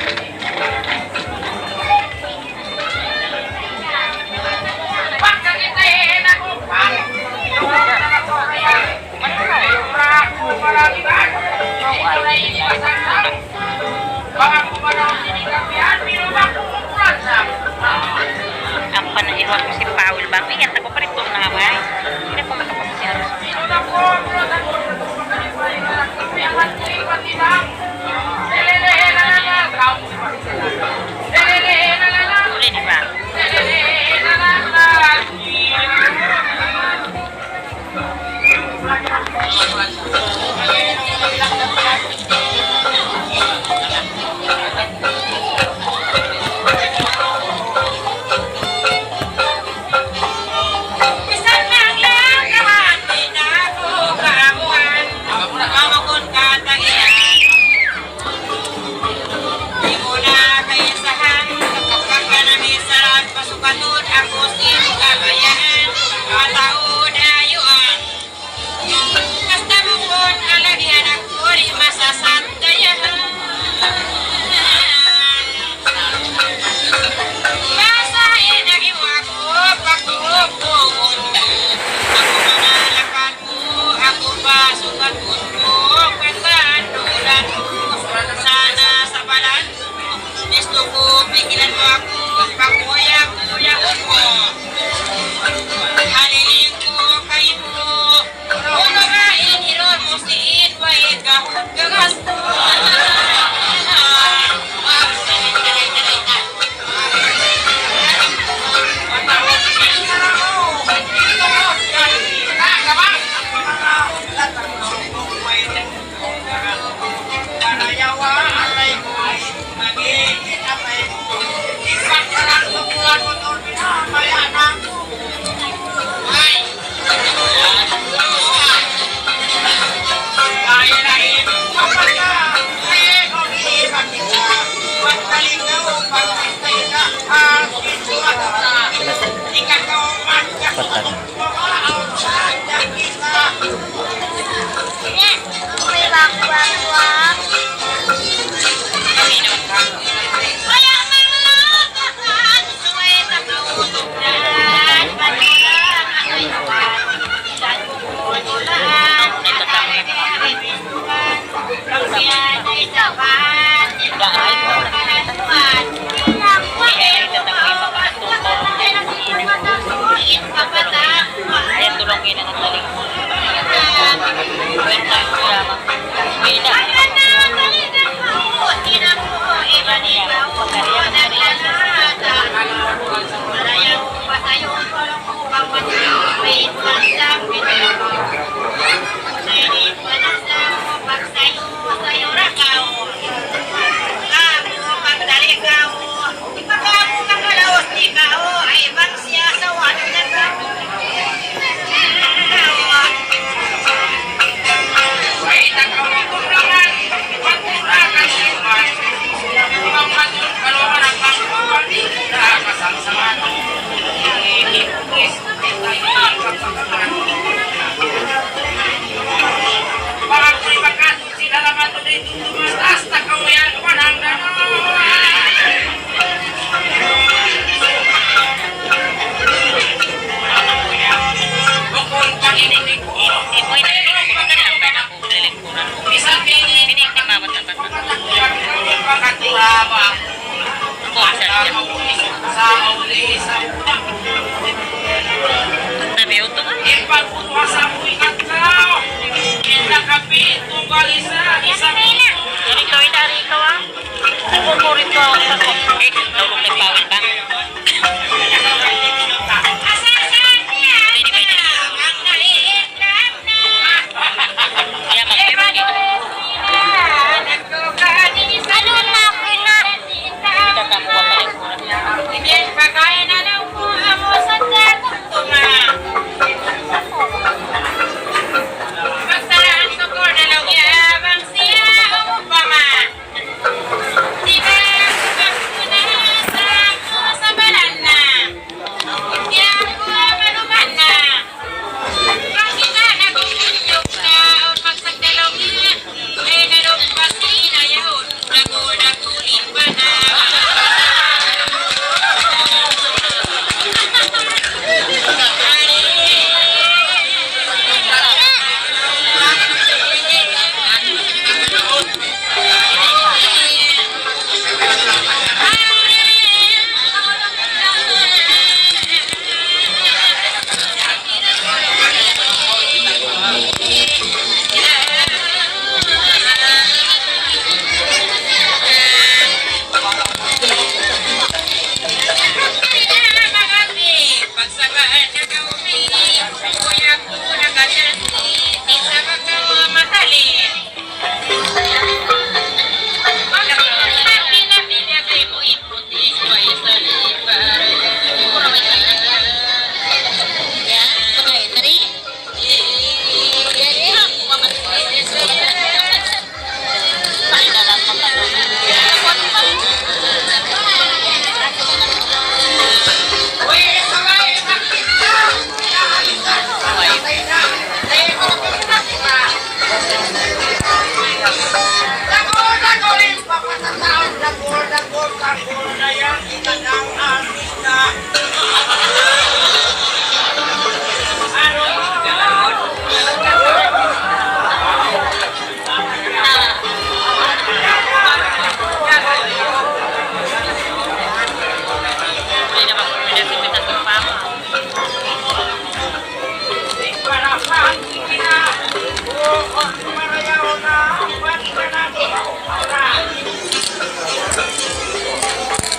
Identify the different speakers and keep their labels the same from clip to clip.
Speaker 1: Ang panahiwag ko si Paul Bang. Ingat ako pa rin po na nga. Hindi ko makapagsiyan. Uli di ba?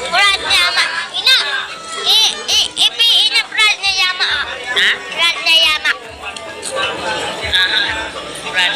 Speaker 2: Brad niya ama. Ina. Ipiin ang brad niya yama.
Speaker 1: Ha?
Speaker 2: Brad niya yama.
Speaker 1: Brad.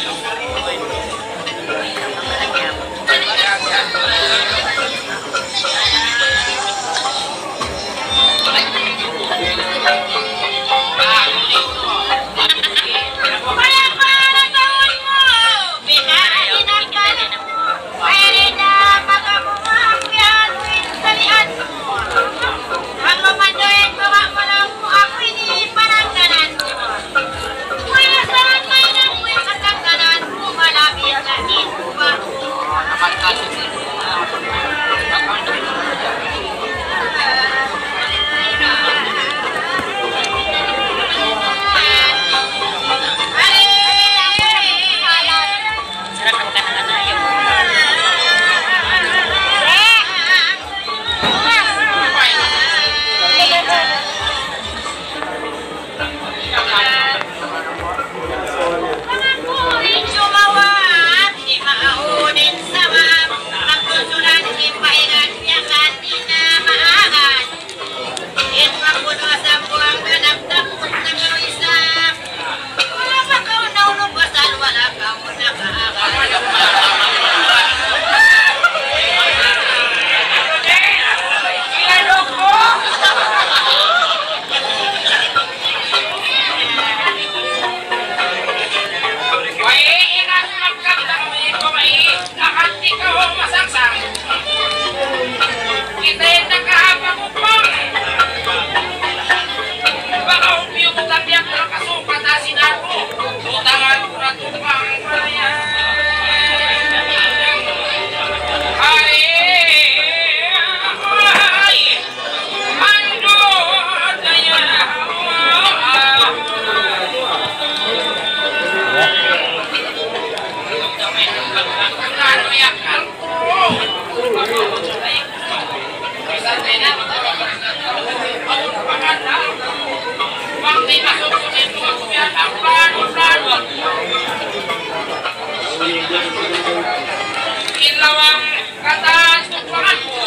Speaker 3: Ilawang kataan tutuan mo.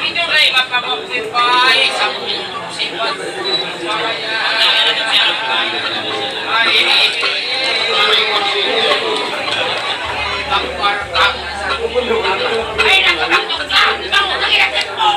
Speaker 3: Ito rin mapapapipay sa sibat. Ay, nakakakot na! Bango, nakirakit mo!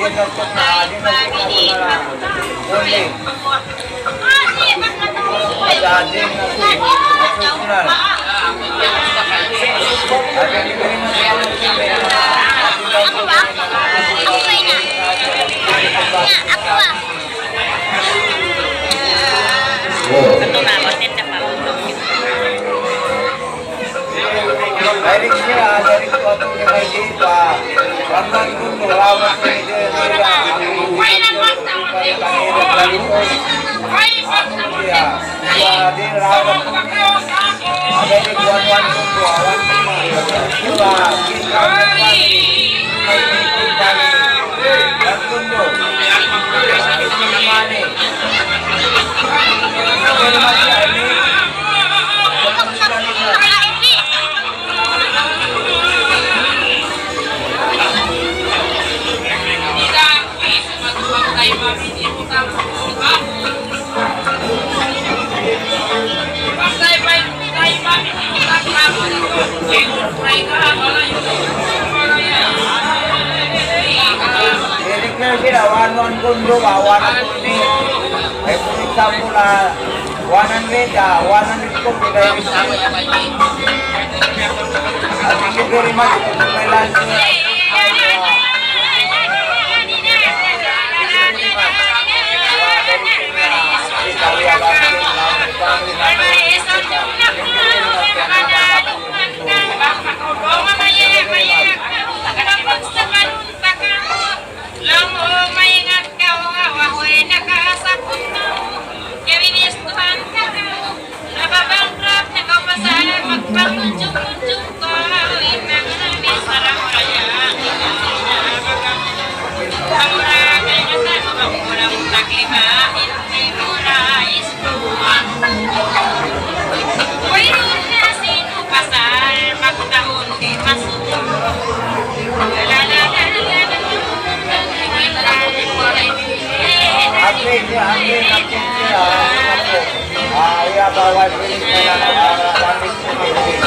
Speaker 4: dinurkot na, dinurkot na ito na lang. Only. Madading na ito. Nasunod. At yung ibigay mo siya ng sili na
Speaker 2: Ako ba? Ako ba na? Ako ba?
Speaker 1: Ito na, matin na pa.
Speaker 4: Direct siya, direct ko ito ni May Dipa. Ramdan Kundo, rawat ko ni Dira. Din rawat ko ni direct 1-1 Kundo, awan ko ni Diba, King Rawat Family, May King Family, Dan Kundo, Mani. Very much, Arnie. I-declare sila, 1-1 Kundo ba, 1 ni ay kung example na 100 ko kaya thank you very much kung may lunch bawal pilis na lang wapit sa pilis.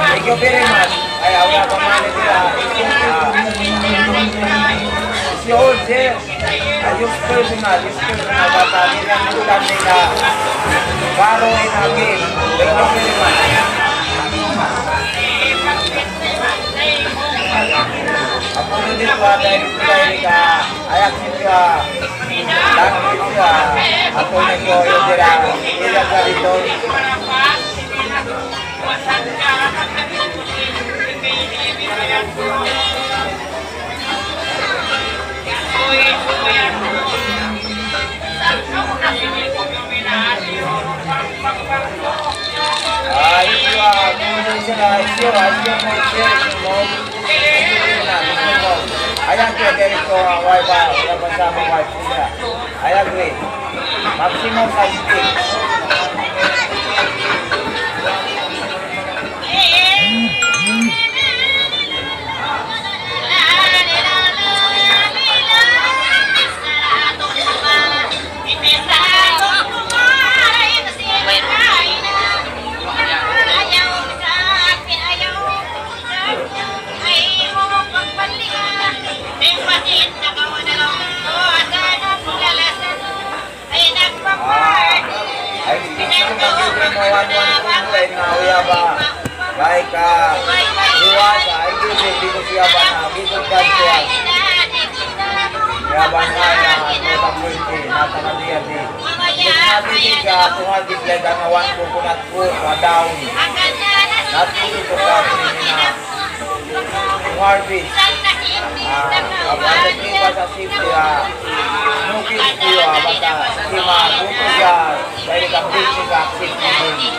Speaker 4: Thank you very much. Ay, awya pa mali sila. Si Jose, yung personal bata nilang ulan nila. Baro in a game. Thank you very much. Ako din pa dahil ka ayak siya langit siya ako nag-oyo dira ila ka dito I agree, Derek, wife, I agree. Maximum size like Ruwasa, I give it because you have an because God to us. You have an eye, not a multi, not an idea. It's not easy to hold this like an one coconut fruit or down. Not easy to cut in harvest. About the tree was a safety, no kids to you, but Sima, Buko Jar, very complete activity.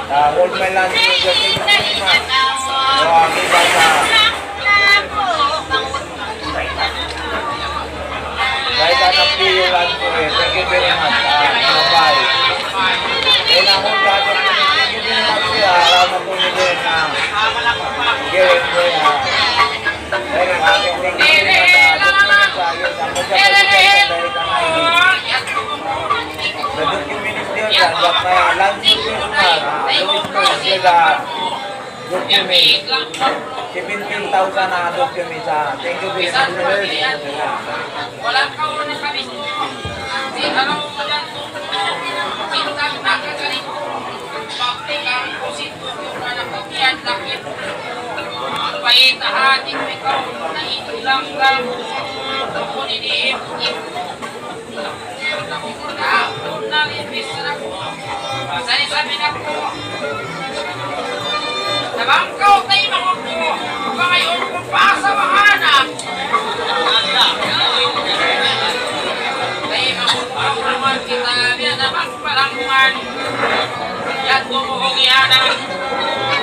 Speaker 4: Hold my lunch with the thing very much. Right on up to your lunch for it. Thank you very much. Bye. And I hope that thank you very much. Alam na po nyo din na gawin ko very happy. Thank you very much. Ako siya pag-ibig very kanay. Product yung minister dyan. But my lunch is personal. Louis Cruz sila document. 17,000 na document sa thank you very much.
Speaker 3: Walang kauna kami ito. Di alam mo dyan ito. Sintang nakagaling ko. Bakit ang kusito yung anak ko yan lakit. Paitahatin mo ikaw na ilang lang. Ako niniip-ip. Nalimbis na ako. Sani-sabi na ako. Nabangkaw tayo mga ko. Ngayon kung pa sa mahanap. Tayo mga ko naman kita. Yan naman palangan. Yan tumuhong yanan.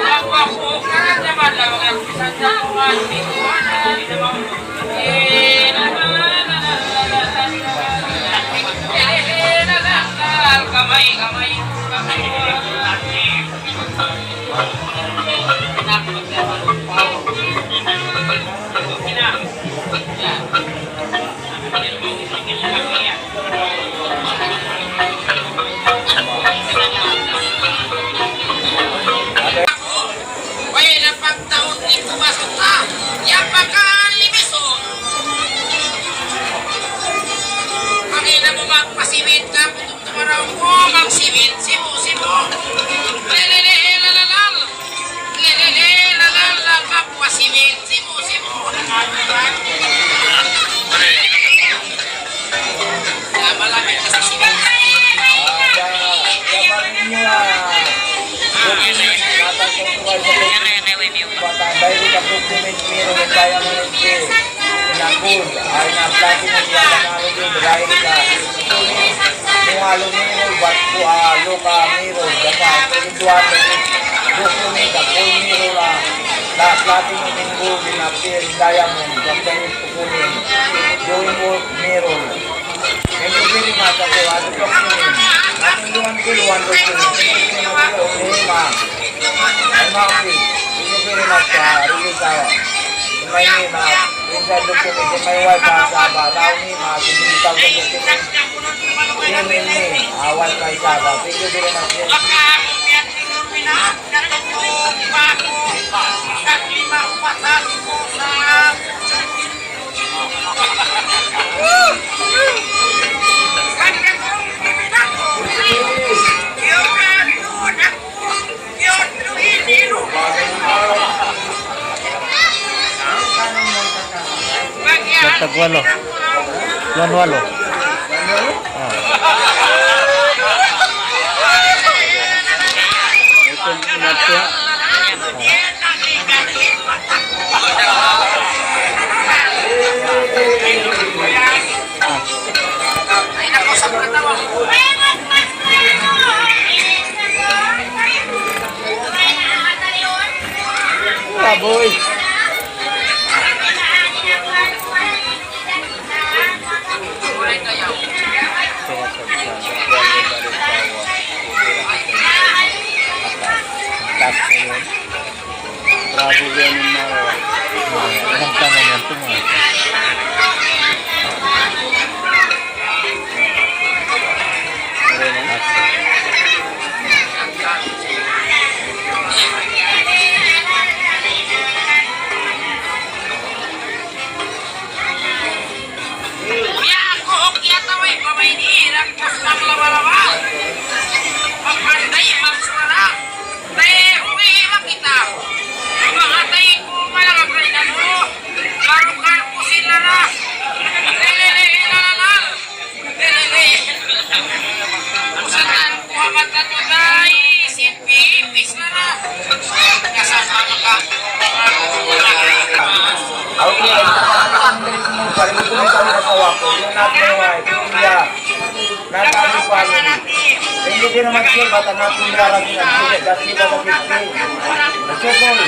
Speaker 3: Ako ako. Karan naman lang. Ang isang naman. Bikuana. Kamay, kamay, kamay. Wala pang taon ito masukta. Yan pagkalimiso. Pagina mo magpasimit ka. Parang mo magsimit. Sibo. Lelele lalalal. Lelele lalalal. Magpasimit. Sibo. Malamit na sa simit.
Speaker 4: Dahil sa document meron ng kaya mo rin inangkod ay na-plati na siya kanalo din dahil sa nungalo nino ba't po loka meron gasa pagduan na document at all meron na-plati mo nino dinapir diamond gagawin tukunin doon mo meron and you very much ako ano document natin luwan document ay maakit very much really tawa. May ni ma inside document may wifi sa ba daw ni ma digital document. Email ni wifi sa ba. Thank you very much.
Speaker 5: Tagwalo. Walo. Ito natin.
Speaker 3: Ay nako sa katawa.
Speaker 4: Boy.
Speaker 5: Bravo yan yung mga ilang tanong yan ito mga. Hindi naman siya, bata natin lalagyan at dati ba sa 15? Nagsopol.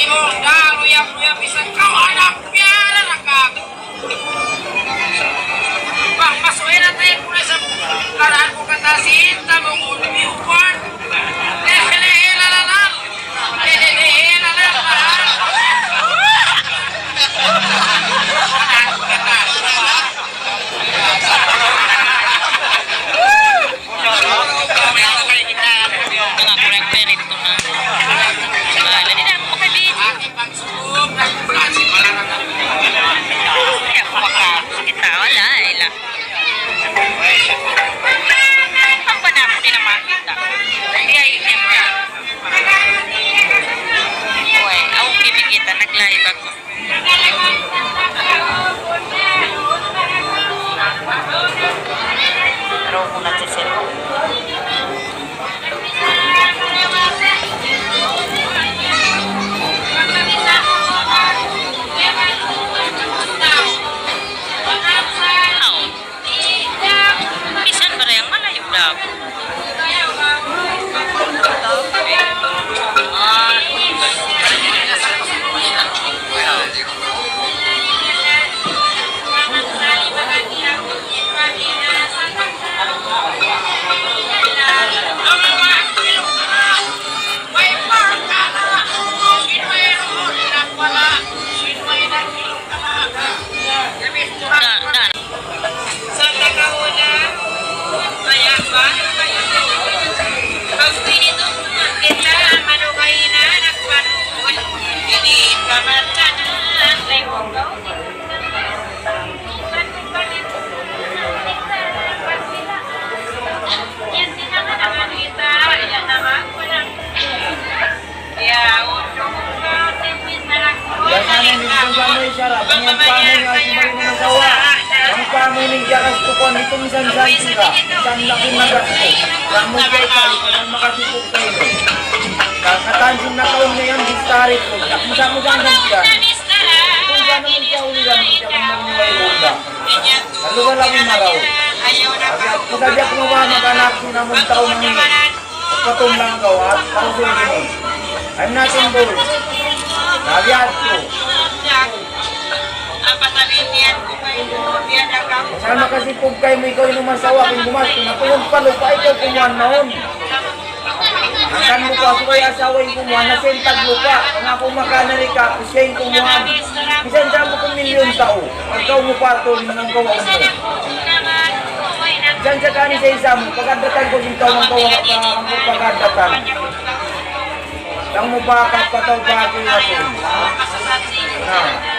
Speaker 3: mo na uyap-uyap isang kawanak piyara nakak. Bang masuhin natin mula sa karaan ko katasin, tamo ko lumiupan. Lehelehelalalang.
Speaker 1: Nag-live ako. Pero ko na si Sir. Bisan ba rin ang malayo daw?
Speaker 4: Ang pamilya jakas ko kon ito minsan saan sila. Isang laki na gasto. Kamu kayo kali ko nang makasipog kayo. Kakatansin na kaon na yan, distarit ko. Mo saan siya. Kung saan naman siya uligan, siya kung mamuhay ronda. Kaluwa lang yung maraw. Kasi ako naman mag-anak sinamong taon ng ini. Patong lang ako at pausin din. I'm not involved. Nabiyad ko. Sana kasi pag kayo mo ikaw yung masawa kung gumas, kung natulog pa lupa ikaw kumuhan noon. Hanggang mo pa ako ay asawa yung kumuhan, nasentag lupa. Kung ako makanari ka, siya yung kumuhan. Bisan siya mo kung milyon tao, ikaw mo pa ito ng kawaw mo. Bisan siya kani sa isa mo, pagkadatan ko dito ng kawaw ang pagkadatan. Lang mo ba kapataw ba ako yung ato?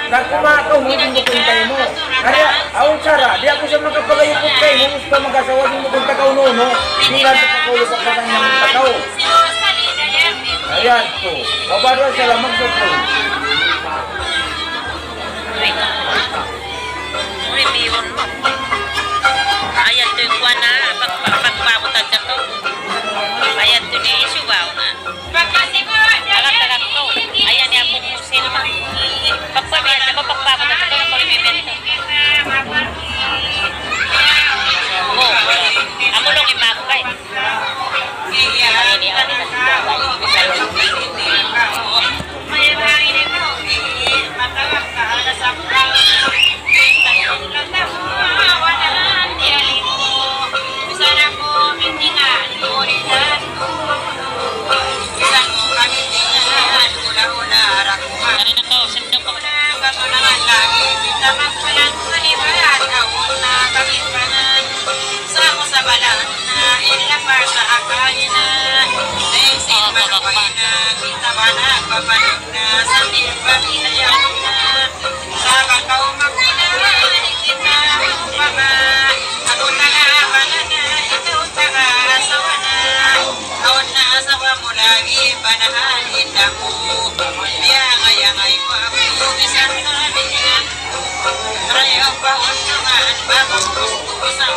Speaker 4: Nagkumakaw mo din mukuntay mo. Kaya, awang sara, di ako siya magkapagayupot kayo. Gusto mag-asawa din mukunta ka uno. Hindi ka sa pakulo pa ka ng takaw. Ayan to. Kabarwa sila magsupol.
Speaker 1: Uy, biyon mo. Ayan to yung kuwan na. Pagpaputag ka to. Ayan to ni Isubaw na. Tagat-tagat to. Ayan niya kung silma. Pagpabihan siya ko, pagpaputag ka to. Ang pag-ibibento. Oo. Amulong imago kay. Ini ang panahanin ako biya ngayangay ko ako isang namin rayo pa naman bagong gusto sa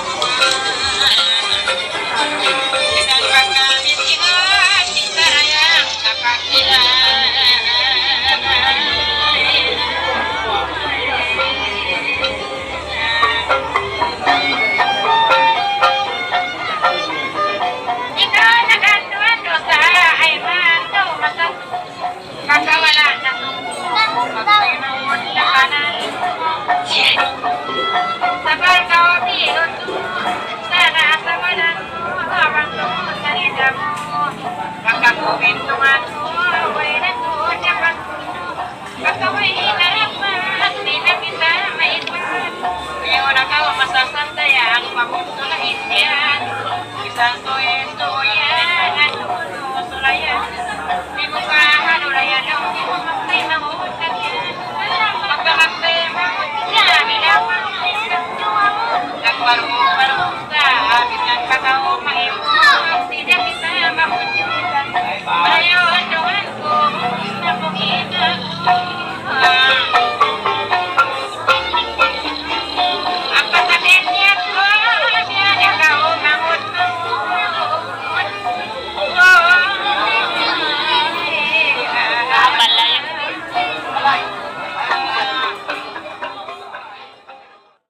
Speaker 1: isang pagkamit inan kita rayang nakakilan ikaw nagatuan dosa ay man makawala na Pintungan ko, away na to, dapat kakaway narapat, di na kita maipan. Ngayon ako masasandaya ang pamuto na Indian. Isang tuyen-tuyen, at ulo sulayan. Di mo ka hanulayan, di mo maktay mamutan yan. Pagkamakte mo, nilawan nagbarong-barong ka, abit ng kakao, maiwan. Di na kita mamutan.